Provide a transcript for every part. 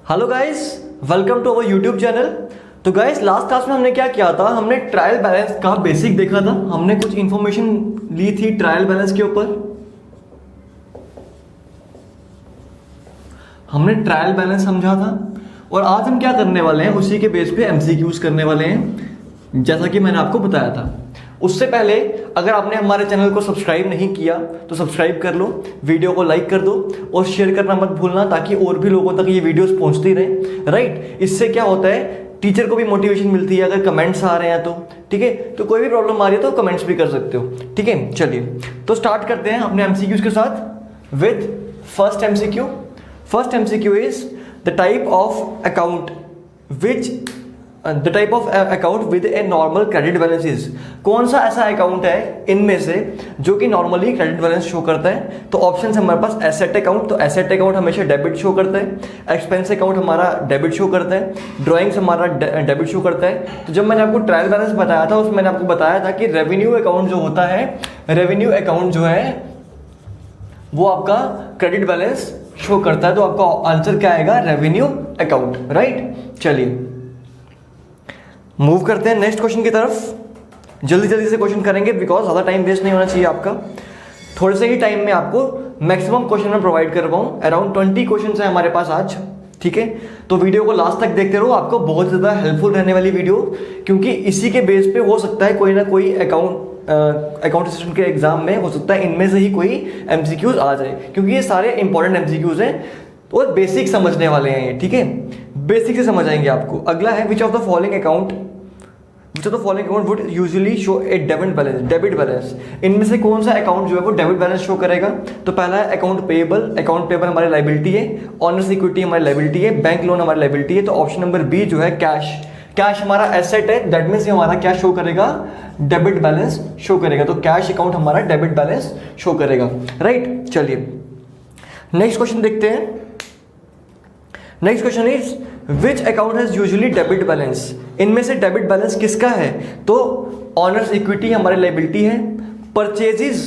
Hello guys, welcome to our YouTube channel. तो guys, last class में हमने क्या किया था, हमने ट्रायल बैलेंस का बेसिक देखा था। हमने कुछ इंफॉर्मेशन ली थी ट्रायल बैलेंस के ऊपर। हमने ट्रायल बैलेंस समझा था और आज हम क्या करने वाले हैं, उसी के बेस पे एमसीक्यूज करने वाले हैं, जैसा कि मैंने आपको बताया था। उससे पहले अगर आपने हमारे चैनल को सब्सक्राइब नहीं किया तो सब्सक्राइब कर लो, वीडियो को लाइक कर दो और शेयर करना मत भूलना, ताकि और भी लोगों तक ये वीडियोस पहुंचती रहे। राइट, इससे क्या होता है, टीचर को भी मोटिवेशन मिलती है। अगर कमेंट्स आ रहे हैं तो ठीक है, तो कोई भी प्रॉब्लम आ रही है तो कमेंट्स भी कर सकते हो। ठीक है, चलिए तो स्टार्ट करते हैं अपने एमसीक्यूज के साथ with first MCQ. First MCQ is the type of account with a normal credit balance is. कौन सा ऐसा अकाउंट है इनमें से जो कि नॉर्मली क्रेडिट बैलेंस शो करता है? तो ऑप्शन है हमारे पास एसेट अकाउंट, तो एसेट अकाउंट हमेशा डेबिट शो करता है। एक्सपेंस अकाउंट हमारा डेबिट शो करता है। ड्राइंग्स हमारा डेबिट शो करता है। तो जब मैंने आपको ट्रायल बैलेंस बताया था, उसमें मैंने आपको बताया था कि रेवेन्यू अकाउंट जो होता है, रेवेन्यू अकाउंट जो है वो आपका क्रेडिट बैलेंस शो करता है। तो आपका आंसर क्या आएगा? Revenue account. राइट, चलिए मूव करते हैं नेक्स्ट क्वेश्चन की तरफ। जल्दी जल्दी से क्वेश्चन करेंगे बिकॉज ज़्यादा टाइम वेस्ट नहीं होना चाहिए आपका। थोड़े से ही टाइम में आपको मैक्सिमम क्वेश्चन मैं प्रोवाइड कर रहा हूँ। अराउंड 20 क्वेश्चन है हमारे पास आज। ठीक है, तो वीडियो को लास्ट तक देखते रहो, आपको बहुत ज़्यादा हेल्पफुल रहने वाली वीडियो, क्योंकि इसी के बेस पे हो सकता है कोई ना कोई अकाउंट असिस्टेंट के एग्जाम में हो सकता है इनमें से ही कोई एमसीक्यूज आ जाए, क्योंकि ये सारे इंपॉर्टेंट एमसीक्यूज हैं और बेसिक समझने वाले हैं ये। ठीक है, बेसिक से समझ आएंगे आपको। अगला है which of the following account would usually show A debit balance. इनमें से कौन सा अकाउंट जो है वो डेबिट बैलेंस शो करेगा? तो पहला है अकाउंट पेएबल। अकाउंट पेएबल हमारी लायबिलिटी है। ऑनर्स इक्विटी हमारी लायबिलिटी है। बैंक लोन हमारी लायबिलिटी है। तो ऑप्शन नंबर बी जो है कैश, कैश हमारा एसेट है, दैट मीन्स हमारा क्या शो करेगा? डेबिट बैलेंस शो करेगा। तो कैश अकाउंट हमारा डेबिट बैलेंस शो करेगा। राइट, चलिए नेक्स्ट क्वेश्चन देखते हैं। Next question is which account has usually debit balance. इनमें से डेबिट बैलेंस किसका है? तो ऑनर्स इक्विटी हमारी लायबिलिटी है। परचेजेस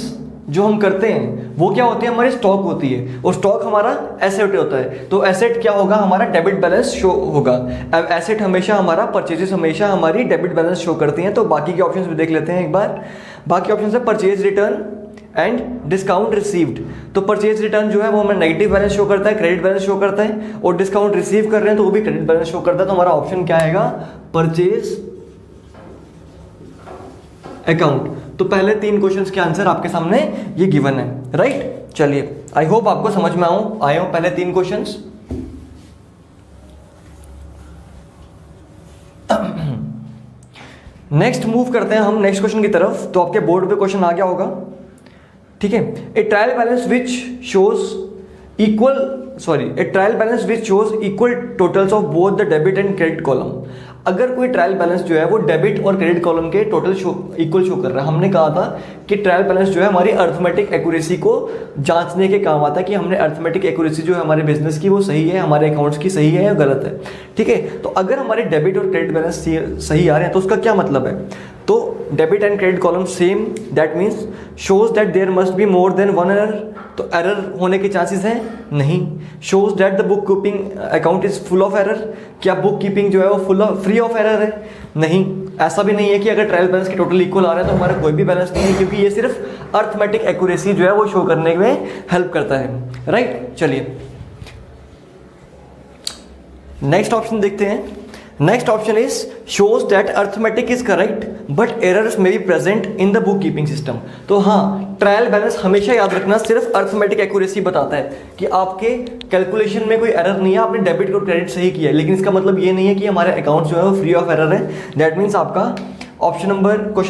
जो हम करते हैं वो क्या होती है? हमारी स्टॉक होती है, और स्टॉक हमारा एसेट होता है। तो एसेट क्या होगा? हमारा डेबिट बैलेंस शो होगा। अब एसेट हमेशा हमारा, परचेजेस हमेशा हमारी डेबिट बैलेंस शो करती हैं। तो बाकी के ऑप्शंस भी देख लेते हैं एक बार। बाकी ऑप्शन है purchase return and discount received. तो परचेज रिटर्न जो है वो हमें नेगेटिव बैलेंस शो करता है, क्रेडिट बैलेंस शो करता है, और डिस्काउंट रिसीव कर रहे हैं तो वो भी क्रेडिट बैलेंस शो करता है। तो हमारा ऑप्शन क्या आएगा? Purchase account. तो पहले 3 क्वेश्चंस के आंसर आपके सामने ये गिवन है। राइट, चलिए आई होप आपको समझ में आए हो पहले 3 क्वेश्चंस। नेक्स्ट मूव करते हैं हम नेक्स्ट क्वेश्चन की तरफ। तो आपके बोर्ड पे क्वेश्चन आ गया होगा। ठीक है, ए trial balance which shows equal totals of both the debit and credit column. अगर कोई ट्रायल बैलेंस जो है वो डेबिट और क्रेडिट कॉलम के टोटल इक्वल शो कर रहा है। हमने कहा था कि ट्रायल बैलेंस जो है हमारी अर्थमेटिक एक्यूरेसी को जांचने के काम आता है, कि हमने अर्थमेटिक एक्यूरेसी जो है हमारे बिजनेस की वो सही है, हमारे अकाउंट्स की सही है या गलत है। ठीक है, तो अगर हमारे डेबिट और क्रेडिट बैलेंस सही आ रहे हैं तो उसका क्या मतलब है? तो debit and credit column same, that means shows that there must be more than one error. तो एरर होने के चांसेस हैं? नहीं। Shows that the book keeping account is full of error. क्या बुक कीपिंग जो है वो फ्री ऑफ एरर है? नहीं। ऐसा भी नहीं है कि अगर ट्रायल बैलेंस के टोटल इक्वल आ रहा है तो हमारा कोई भी बैलेंस नहीं है, क्योंकि ये सिर्फ अर्थमेटिक एक्यूरेसी जो है वो शो करने में हेल्प करता है। राइट, चलिए नेक्स्ट ऑप्शन देखते हैं। Next option is shows that arithmetic is correct but errors may be present in the book keeping system. तो हाँ, ट्रायल बैलेंस हमेशा याद रखना सिर्फ अर्थमेटिक एक्यूरेसी बताता है कि आपके कैलकुलेशन में कोई एरर नहीं है, आपने डेबिट और क्रेडिट सही किया है, लेकिन इसका मतलब ये नहीं है कि हमारे अकाउंट जो है वो फ्री ऑफ एरर है। दैट मीन्स आपका क्वेश्चन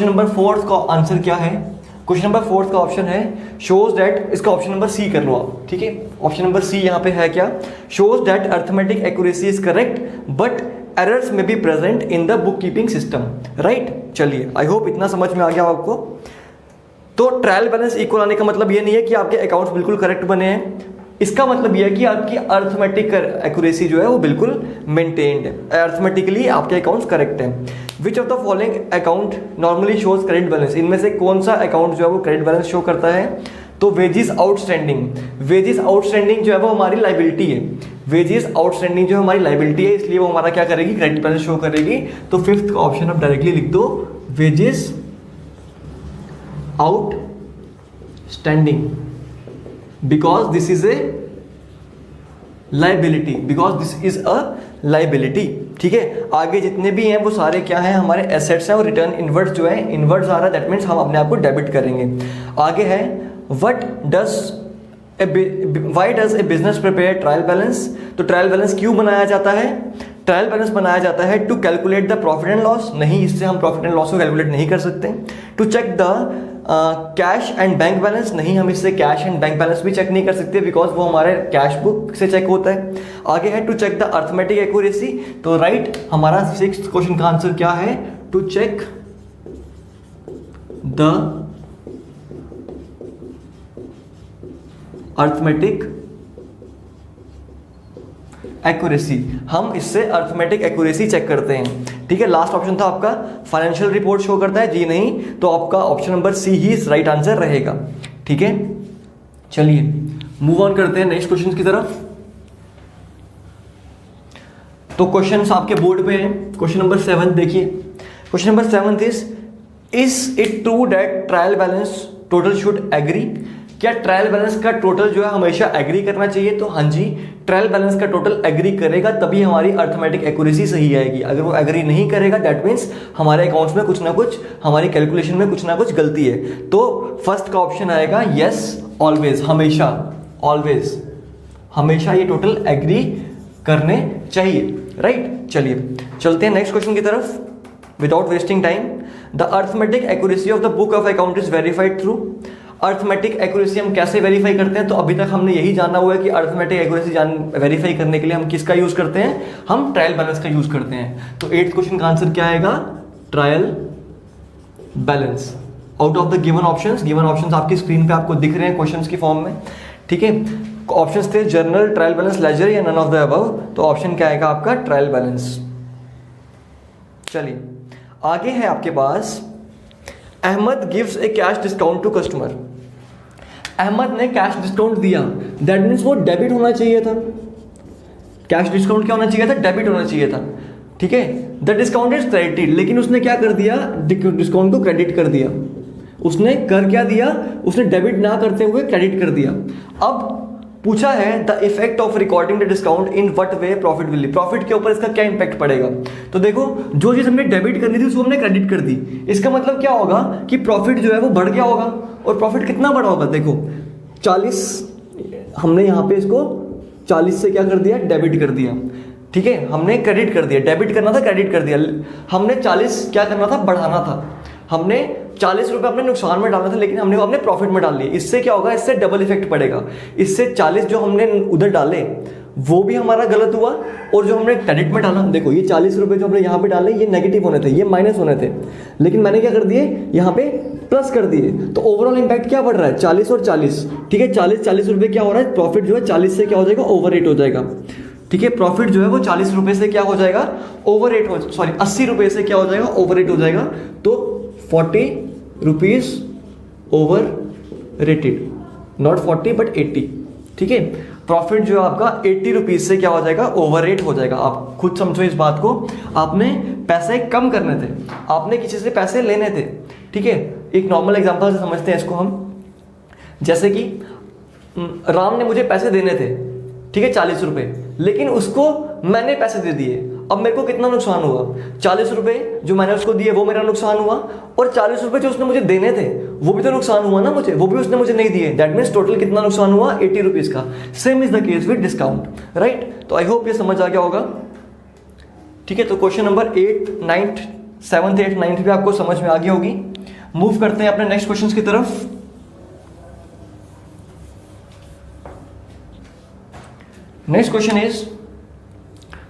नंबर 4 का आंसर क्या है? क्वेश्चन नंबर 4 का ऑप्शन है शोज दैट, इसका ऑप्शन नंबर सी कर लो आप। ठीक है, ऑप्शन नंबर सी यहाँ पे है क्या? Shows that arithmetic accuracy is correct but errors may be present in the book keeping system. Right, चलिए आई होप इतना समझ में आ गया आपको। तो ट्रायल बैलेंस इक्वल आने का मतलब ये नहीं है कि आपके अकाउंट्स बिल्कुल करेक्ट बने हैं। इसका मतलब यह है कि आपकी अर्थमेटिक एक्यूरेसी जो है वो बिल्कुल मेंटेन्ड है, अर्थमेटिकली आपके अकाउंट्स करेक्ट हैं। Which of the following account normally shows credit balance. इनमें से कौन सा अकाउंट जो है वो क्रेडिट बैलेंस शो करता है? तो वेजेस आउटस्टैंडिंग, वेजेस आउटस्टैंडिंग जो है वो हमारी लाइबिलिटी है, वेजेस आउटस्टैंडिंग जो हमारी लाइबिलिटी है, इसलिए वो हमारा क्या करेगी, क्रेडिट बैलेंस शो करेगी। तो फिफ्थ का ऑप्शन आप डायरेक्टली लिख दो, wages outstanding, because this is a liability, because this is a liability. ठीक है, आगे जितने भी हैं वो सारे क्या हैं, हमारे एसेट्स हैं, और रिटर्न इनवर्ड्स जो है, इनवर्ड्स आ रहा है, दैट मीन्स हम अपने आप को डेबिट करेंगे। आगे है what does why does a business prepare trial balance. तो ट्रायल बैलेंस क्यों बनाया जाता है, ट्रायल बैलेंस बनाया जाता है to calculate the profit and loss, नहीं इससे हम प्रॉफिट एंड लॉस को कैलकुलेट नहीं कर सकते। To check the cash and bank balance, नहीं हम इससे कैश एंड बैंक बैलेंस भी चेक नहीं कर सकते, बिकॉज वो हमारे कैश बुक से चेक होता है। आगे है to check the arithmetic accuracy, तो राइट हमारा सिक्स्थ क्वेश्चन का आंसर क्या है, to check the arithmetic accuracy, हम इससे अर्थमेटिक एक्यूरेसी चेक करते हैं। ठीक है, लास्ट ऑप्शन था आपका फाइनेंशियल रिपोर्ट शो करता है, जी नहीं, तो आपका ऑप्शन नंबर सी ही राइट आंसर रहेगा। ठीक है, चलिए मूव ऑन करते हैं नेक्स्ट क्वेश्चन की तरफ। तो क्वेश्चंस आपके बोर्ड पे हैं। क्वेश्चन नंबर 7 देखिए, question number 7 is it true that trial balance total should agree, क्या ट्रायल बैलेंस का टोटल जो है हमेशा एग्री करना चाहिए। तो हाँ जी, ट्रायल बैलेंस का टोटल एग्री करेगा तभी हमारी अर्थमेटिक एक्यूरेसी सही आएगी, अगर वो एग्री नहीं करेगा दैट मीन्स हमारे अकाउंट्स में कुछ ना कुछ, हमारी कैलकुलेशन में कुछ ना कुछ गलती है। तो फर्स्ट का ऑप्शन आएगा यस, ऑलवेज, हमेशा, ऑलवेज, हमेशा ये टोटल एग्री करने चाहिए। राइट, चलिए चलते हैं नेक्स्ट क्वेश्चन की तरफ without wasting time. The arithmetic accuracy of the book of account is verified through, arithmetic accuracy हम कैसे वेरीफाई करते हैं, तो अभी तक हमने यही जाना हुआ है कि अर्थमेटिक एक्यूरेसी वेरीफाई करने के लिए हम किसका यूज करते हैं, हम ट्रायल बैलेंस का यूज करते हैं। तो 8th क्वेश्चन का आंसर क्या आएगा, trial balance. Out of the given options, given options आपकी स्क्रीन पे आपको दिख रहे हैं क्वेश्चंस की फॉर्म में। ठीक है, ऑप्शंस थे जर्नल, ट्रायल बैलेंस, लेजर या नन ऑफ द अबव, तो ऑप्शन क्या आएगा आपका ट्रायल बैलेंस। चलिए आगे है आपके पास, Ahmed gives a cash discount to customer, Ahmed ने कैश डिस्काउंट दिया, दैट मीन्स वो डेबिट होना चाहिए था। कैश डिस्काउंट क्या होना चाहिए था, डेबिट होना चाहिए था। ठीक है, द डिस्काउंट इज क्रेडिटेड, लेकिन उसने क्या कर दिया, डिस्काउंट को क्रेडिट कर दिया। उसने कर क्या दिया, उसने डेबिट ना करते हुए क्रेडिट कर दिया। अब पूछा है the effect of recording the discount in what way profit will, profit के ऊपर इसका क्या इंपैक्ट पड़ेगा। तो देखो, जो चीज हमने डेबिट करनी थी उसको हमने क्रेडिट कर दी, इसका मतलब क्या होगा कि प्रॉफिट जो है वो बढ़ गया होगा। और प्रॉफिट कितना बढ़ा होगा, देखो 40, हमने यहाँ पे इसको 40 से क्या कर दिया, डेबिट कर दिया। ठीक है, हमने क्रेडिट कर दिया, डेबिट करना था क्रेडिट कर दिया। हमने 40 क्या करना था, बढ़ाना था। हमने 40 रुपये अपने नुकसान में डालना था, लेकिन हमने वो अपने प्रॉफिट में डाल लिए। इससे क्या होगा, इससे डबल इफेक्ट पड़ेगा। इससे 40 जो हमने उधर डाले वो भी हमारा गलत हुआ, और जो हमने क्रेडिट में डाला, देखो ये 40 रुपये जो हमने यहाँ पे डाले ये नेगेटिव होने थे, ये माइनस होने थे, लेकिन मैंने क्या कर दिए, यहाँ पे प्लस कर दिए। तो ओवरऑल इंपैक्ट क्या बढ़ रहा है, 40 और 40। ठीक है, 40 रुपये क्या हो रहा है, प्रॉफिट जो है 40 से क्या हो जाएगा, ओवर रेट हो जाएगा। ठीक है, प्रॉफिट जो है वो 40 रुपये से क्या हो जाएगा, ओवर रेट हो, सॉरी 80 रुपये से क्या हो जाएगा, ओवर रेट हो जाएगा। तो 40 rupees over rated, not 40 but 80। ठीक है, प्रॉफिट जो है आपका 80 रुपीज से क्या हो जाएगा, ओवर रेट हो जाएगा। आप खुद समझो इस बात को, आपने पैसे कम करने थे, आपने किसी से पैसे लेने थे। ठीक है, एक नॉर्मल एग्जांपल से समझते हैं इसको हम, जैसे कि राम ने मुझे पैसे देने थे, ठीक है 40 रुपये, लेकिन उसको मैंने पैसे दे दिए। अब मेरे को कितना नुकसान हुआ, 40 रुपये जो मैंने उसको दिए वो मेरा नुकसान हुआ, और 40 रुपये जो उसने मुझे देने थे वो भी तो नुकसान हुआ ना मुझे, वो भी उसने मुझे नहीं दिए। दैट मीन्स टोटल कितना नुकसान हुआ, 80 रुपीज़ का। Same is the case with discount, right. तो आई होप ये समझ आ गया होगा। ठीक है, तो question number 8, 9, 7th, 8th, 9th भी आपको समझ में आ गई होगी। मूव करते हैं अपने नेक्स्ट क्वेश्चन की तरफ। Next question is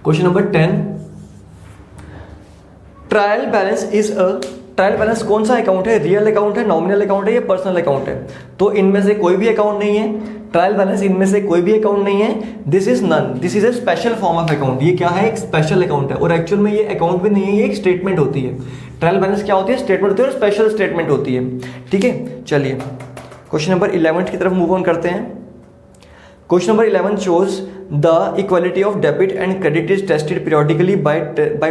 question number 10, trial balance is a, trial balance कौन सा अकाउंट है, रियल अकाउंट है, नॉमिनल अकाउंट है या पर्सनल अकाउंट है। तो इनमें से कोई भी अकाउंट नहीं है, ट्रायल बैलेंस इनमें से कोई भी अकाउंट नहीं है। This is none, this is a special form of account. ये क्या है, एक स्पेशल अकाउंट है, और एक्चुअल में ये अकाउंट भी नहीं है, ये एक स्टेटमेंट होती है। ट्रायल बैलेंस क्या होती है, स्टेटमेंट होती है, और स्पेशल स्टेटमेंट होती है। ठीक है, चलिए क्वेश्चन नंबर 11 की तरफ मूव ऑन करते हैं। Question number 11 shows the equality of debit and credit is tested periodically by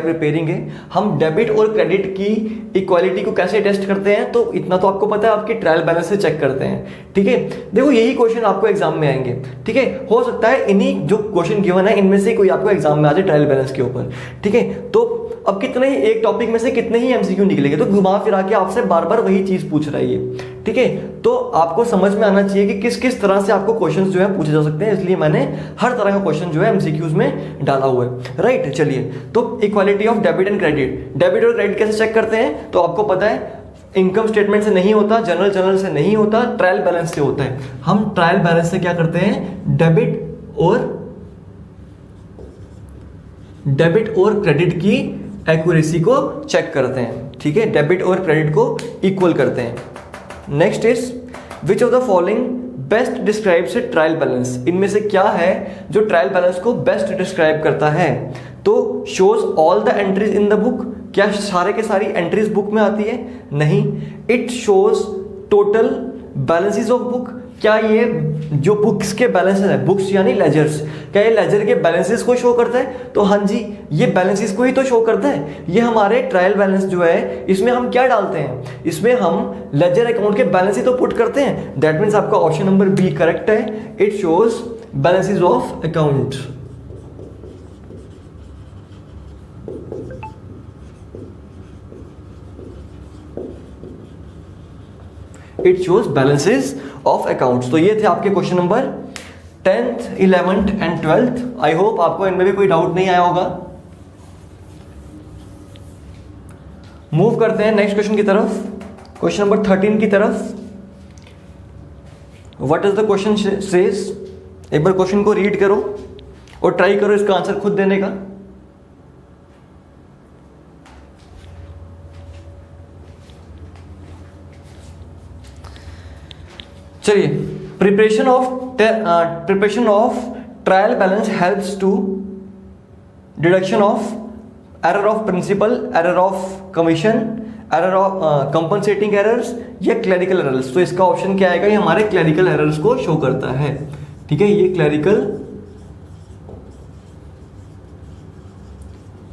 preparing a। हम डेबिट और क्रेडिट की इक्वालिटी को कैसे टेस्ट करते हैं, तो इतना तो आपको पता है, आपकी ट्रायल बैलेंस से चेक करते हैं। ठीक है, देखो यही क्वेश्चन आपको एग्जाम में आएंगे। ठीक है, हो सकता है इन्हीं जो क्वेश्चन गिवन है इनमें से कोई आपको एग्जाम में आ जाए ट्रायल बैलेंस के ऊपर। ठीक है, तो अब कितने ही एक टॉपिक में से कितने ही एमसीक्यू निकलेंगे, तो घुमा फिरा के आपसे बार बार वही चीज पूछ रहा है ये। ठीक है, तो आपको समझ में आना चाहिए कि किस किस तरह से आपको क्वेश्चंस जो है पूछे जा सकते हैं, इसलिए मैंने हर तरह का क्वेश्चन जो है एमसीक्यूज में डाला हुआ है। राइट, चलिए, तो equality of debit and credit, debit और क्रेडिट कैसे चेक करते हैं, तो आपको पता है इनकम स्टेटमेंट से नहीं होता, जर्नल से नहीं होता, ट्रायल बैलेंस से होता है। हम ट्रायल बैलेंस से क्या करते हैं, डेबिट और क्रेडिट की एक्यूरेसी को चेक करते हैं। ठीक है, डेबिट और क्रेडिट को इक्वल करते हैं। Next is which of the following best describes a trial balance, इनमें से क्या है जो ट्रायल बैलेंस को बेस्ट डिस्क्राइब करता है, तो shows all the entries in the book, क्या सारे के सारी एंट्रीज बुक में आती है, नहीं। It shows total balances of book, क्या ये जो बुक्स के बैलेंसेस है, बुक्स यानी लेजर्स, क्या ये लेजर के बैलेंसेस को शो करता है, तो हाँ जी, ये बैलेंसेस को ही तो शो करता है। ये हमारे ट्रायल बैलेंस जो है इसमें हम क्या डालते हैं, इसमें हम लेजर अकाउंट के बैलेंस ही तो पुट करते हैं। दैट मीन्स आपका ऑप्शन नंबर बी करेक्ट है, it shows balances of account. It shows balances of accounts. तो ये थे आपके question number 10th, 11th and 12th। I hope आपको इनमें भी कोई डाउट नहीं आया होगा। मूव करते हैं नेक्स्ट क्वेश्चन की तरफ, क्वेश्चन नंबर 13 की तरफ। What is the question says, एक बार क्वेश्चन को रीड करो और ट्राई करो इसका आंसर खुद देने का। चलिए, preparation of trial balance helps to deduction of error of principle, error of commission, error of compensating errors या क्लरिकल एरर्स। तो इसका ऑप्शन क्या आएगा, ये हमारे क्लरिकल एरर्स को शो करता है। ठीक है, ये क्लरिकल,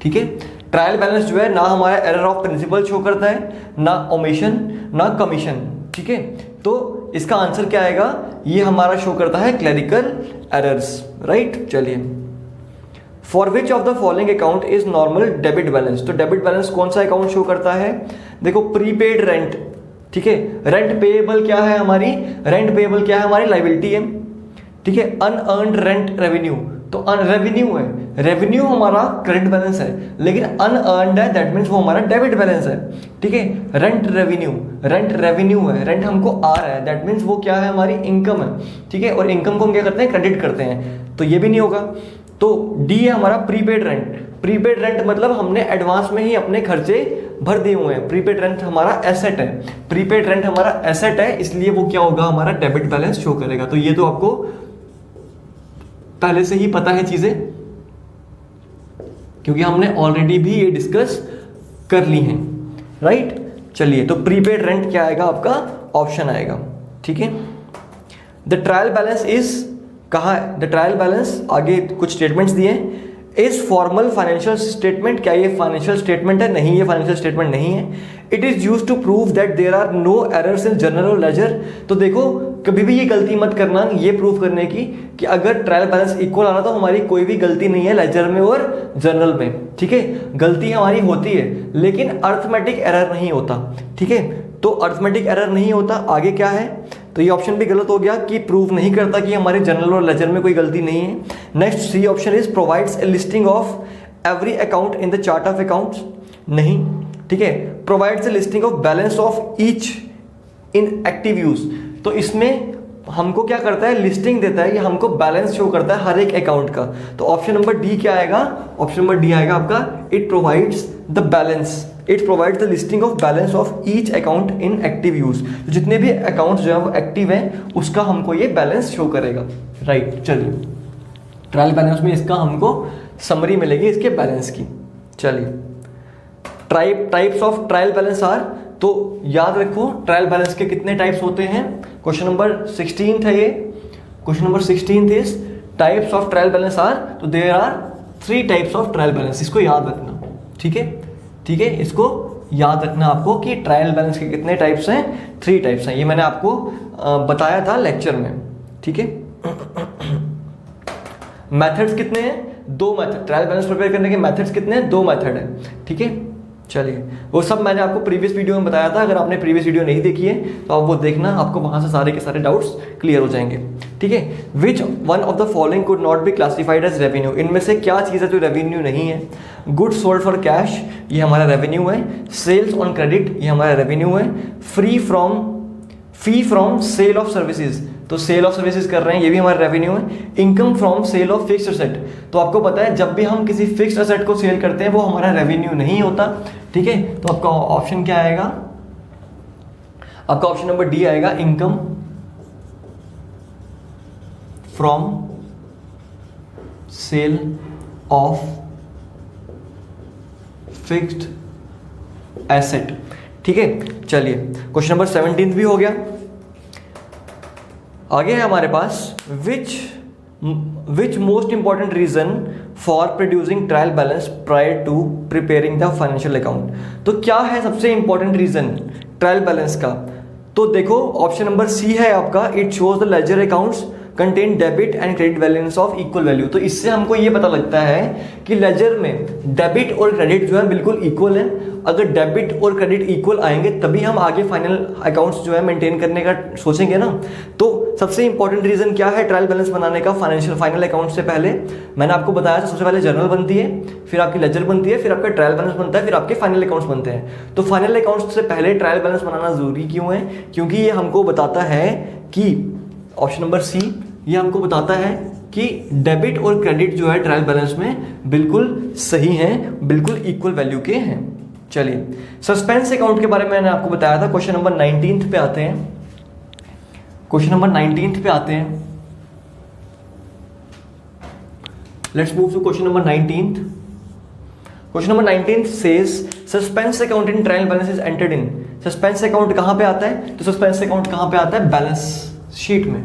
ठीक है, ट्रायल बैलेंस जो है ना हमारा एरर ऑफ प्रिंसिपल शो करता है, ना ओमिशन, ना कमीशन। ठीक है, तो इसका आंसर क्या आएगा, ये हमारा शो करता है क्लरिकल एरर्स। राइट, चलिए, for which of the following account is normal debit balance, तो डेबिट बैलेंस कौन सा अकाउंट शो करता है, देखो प्रीपेड रेंट। ठीक है, रेंट पेएबल क्या है हमारी, रेंट पेएबल क्या है हमारी लायबिलिटी है। ठीक है, अनअर्न्ड रेंट रेवेन्यू, तो रेवेन्यू है, रेवेन्यू हमारा क्रेडिट बैलेंस है, लेकिन अनअर्न्ड है, दैट मीन्स वो हमारा डेबिट बैलेंस है। ठीक है, रेंट रेवेन्यू है, रेंट हमको आ रहा है, दैट मीन्स वो क्या है, हमारी इनकम है। ठीक है, और इनकम को हम क्या करते हैं, क्रेडिट करते हैं, तो ये भी नहीं होगा। तो डी है हमारा प्रीपेड रेंट। प्रीपेड रेंट मतलब हमने एडवांस में ही अपने खर्चे भर दिए हुए हैं। प्रीपेड रेंट हमारा एसेट है, प्रीपेड रेंट हमारा एसेट है, इसलिए वो क्या होगा, हमारा डेबिट बैलेंस शो करेगा। तो ये तो आपको पहले से ही पता है चीजें, क्योंकि हमने ऑलरेडी भी ये डिस्कस कर ली हैं। राइट, चलिए, तो प्रीपेड रेंट क्या आएगा, आपका ऑप्शन आएगा। ठीक है, द ट्रायल बैलेंस इज, कहा है द ट्रायल बैलेंस, आगे कुछ स्टेटमेंट्स दिए, इज फॉर्मल फाइनेंशियल स्टेटमेंट, क्या ये फाइनेंशियल स्टेटमेंट है, नहीं, ये फाइनेंशियल स्टेटमेंट नहीं है। It is use to prove that there are no errors in journal और लेजर, तो देखो कभी भी ये गलती मत करना ये प्रूव करने की कि अगर ट्रायल बैलेंस इक्वल आना तो हमारी कोई भी गलती नहीं है लेजर में और जर्नल में। ठीक है, गलती हमारी होती है लेकिन अर्थमेटिक एरर नहीं होता। ठीक है, तो अर्थमेटिक एरर नहीं होता, आगे क्या है, तो ये ऑप्शन भी गलत हो गया कि प्रूव नहीं करता कि हमारे जर्नल और लेजर में कोई गलती नहीं है। Next C option is provides a listing of every account in the chart of accounts, नहीं। ठीक है, provides a listing of balance of each in active use, तो इसमें हमको क्या करता है, लिस्टिंग देता है, ये हमको बैलेंस शो करता है हर एक अकाउंट का। तो ऑप्शन नंबर डी क्या आएगा, ऑप्शन नंबर डी आएगा आपका, it provides the balance, it provides the listing of balance of each account in active use, तो जितने भी अकाउंट्स जो है वो एक्टिव हैं उसका हमको ये बैलेंस शो करेगा। राइट, चलिए, ट्रायल बैलेंस में इसका हमको समरी मिलेगी इसके बैलेंस की। चलिए, types of trial balance are, तो याद रखो ट्रायल बैलेंस के कितने टाइप्स होते हैं। क्वेश्चन नंबर 16 है ये, question number 16 is types of trial balance are, तो there are 3 types of trial balance. इसको याद रखना, ठीक है, ठीक है, इसको याद रखना आपको कि ट्रायल बैलेंस के कितने टाइप्स हैं, 3 टाइप्स हैं। ये मैंने आपको बताया था लेक्चर में, ठीक है। मेथड्स कितने हैं, 2 मेथड। ट्रायल बैलेंस प्रिपेयर करने के मेथड्स कितने हैं, 2 मेथड है, ठीक है। चलिए, वो सब मैंने आपको प्रीवियस वीडियो में बताया था। अगर आपने प्रीवियस वीडियो नहीं देखी है तो आप वो देखना, आपको वहां से सारे के सारे डाउट्स क्लियर हो जाएंगे, ठीक है। Which one of the following could not be classified as revenue, इनमें से क्या चीज़ है जो रेवेन्यू नहीं है। गुड्स सोल्ड फॉर कैश, ये हमारा रेवेन्यू है। सेल्स ऑन क्रेडिट, ये हमारा रेवेन्यू है। Fee from sale of services, तो सेल ऑफ सर्विसेज कर रहे हैं, ये भी हमारा रेवेन्यू है। Income from sale of fixed asset, तो आपको पता है जब भी हम किसी फिक्स्ड एसेट को सेल करते हैं वो हमारा रेवेन्यू नहीं होता, ठीक है। तो आपका ऑप्शन क्या आएगा, आपका ऑप्शन नंबर डी आएगा, income from sale of fixed asset, ठीक है। चलिए, क्वेश्चन नंबर 17 भी हो गया। आगे है हमारे पास which most important reason for producing trial balance prior to preparing the financial account, तो क्या है सबसे इंपॉर्टेंट रीजन ट्रायल बैलेंस का। तो देखो ऑप्शन नंबर सी है आपका, it shows the ledger accounts contain debit and credit balance of equal value. तो इससे हमको ये पता लगता है कि लेजर में डेबिट और क्रेडिट जो है बिल्कुल इक्वल है। अगर डेबिट और क्रेडिट इक्वल आएंगे तभी हम आगे फाइनल अकाउंट्स जो है मेंटेन करने का सोचेंगे ना। तो सबसे इंपॉर्टेंट रीजन क्या है ट्रायल बैलेंस बनाने का फाइनल अकाउंट से पहले, मैंने आपको बताया था सबसे पहले जर्नल बनती है, फिर आपकी लेजर बनती है, फिर आपका ट्रायल बैलेंस बनता है, फिर आपके फाइनल अकाउंट्स बनते हैं। तो फाइनल अकाउंट्स से पहले ट्रायल बैलेंस बनाना जरूरी क्यों है, क्योंकि ये हमको बताता है कि ऑप्शन नंबर सी, ये हमको बताता है कि डेबिट और क्रेडिट जो है ट्रायल बैलेंस में बिल्कुल सही हैं, बिल्कुल इक्वल वैल्यू के हैं। चलिए, सस्पेंस अकाउंट के बारे में मैंने आपको बताया था। क्वेश्चन नंबर 19 पे आते हैं, क्वेश्चन नंबर 19 पे आते हैं। Let's move to question number 19। Question number 19 says suspense account in trial balance is entered in. Suspense account कहां पे आता है, तो सस्पेंस अकाउंट कहां पे आता है, बैलेंस शीट में।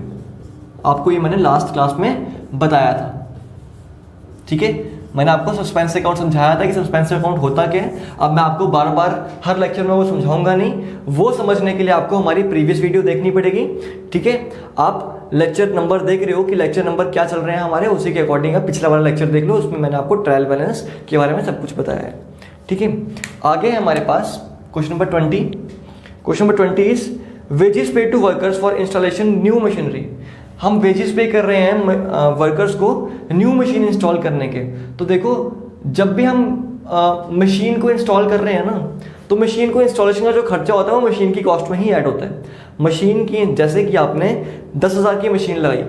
आपको ये मैंने लास्ट क्लास में बताया था, ठीक है। मैंने आपको सस्पेंस अकाउंट समझाया था कि सस्पेंस अकाउंट होता क्या है। अब मैं आपको बार बार हर लेक्चर में वो समझाऊंगा नहीं, वो समझने के लिए आपको हमारी प्रीवियस वीडियो देखनी पड़ेगी, ठीक है। आप लेक्चर नंबर देख रहे हो कि लेक्चर नंबर क्या चल रहे हैं हमारे, उसी के अकॉर्डिंग आप पिछला वाला लेक्चर देख लो, उसमें मैंने आपको ट्रायल बैलेंस के बारे में सब कुछ बताया है, ठीक है। आगे है हमारे पास question number 20। Question number 20 is wages paid to workers for installation new machinery. हम वेजेस पे कर रहे हैं वर्कर्स को न्यू मशीन इंस्टॉल करने के। तो देखो, जब भी हम मशीन को इंस्टॉल कर रहे हैं ना, तो मशीन को इंस्टॉलेशन का जो खर्चा होता है वो मशीन की कॉस्ट में ही ऐड होता है। मशीन की, जैसे कि आपने 10,000 की मशीन लगाई,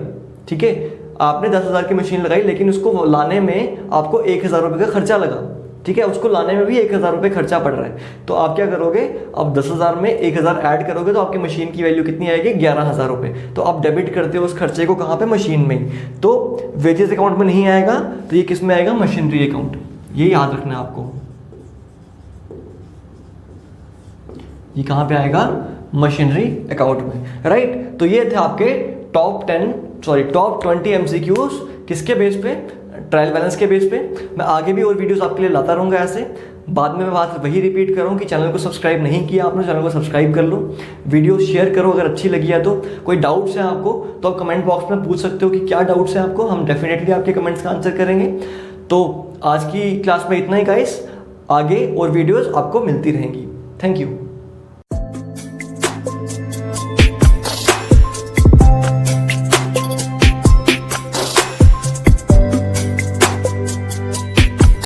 ठीक है, आपने 10,000 की मशीन लगाई, लेकिन उसको लाने में आपको 1,000 रुपये का खर्चा लगा, ठीक है, उसको लाने में भी 1,000 रुपये खर्चा पड़ रहा है। तो आप क्या करोगे, अब 10,000 में 1,000 ऐड करोगे तो आपकी मशीन की वैल्यू कितनी आएगी, 11,000 रुपये। तो आप डेबिट करते हो उस खर्चे को कहाँ पे, मशीन में ही। तो वेजेस अकाउंट में नहीं आएगा, तो ये किस में आएगा, मशीनरी अकाउंट। ये याद रखना है आपको, ये कहाँ पे आएगा, मशीनरी अकाउंट में, राइट। तो ये थे आपके टॉप 20 MCQs किसके बेस पे, ट्रायल बैलेंस के बेस पे। मैं आगे भी और वीडियोस आपके लिए लाता रहूँगा ऐसे। बाद में मैं बात वही रिपीट करूँ कि चैनल को सब्सक्राइब नहीं किया आपने, चैनल को सब्सक्राइब कर लो, वीडियो शेयर करो अगर अच्छी लगी है तो। कोई डाउट्स हैं आपको तो आप कमेंट बॉक्स में पूछ सकते हो कि क्या डाउट्स हैं आपको, हम डेफिनेटली आपके कमेंट्स का आंसर करेंगे। तो आज की क्लास में इतना ही गाइस, आगे और वीडियोज़ आपको मिलती रहेंगी। Thank you.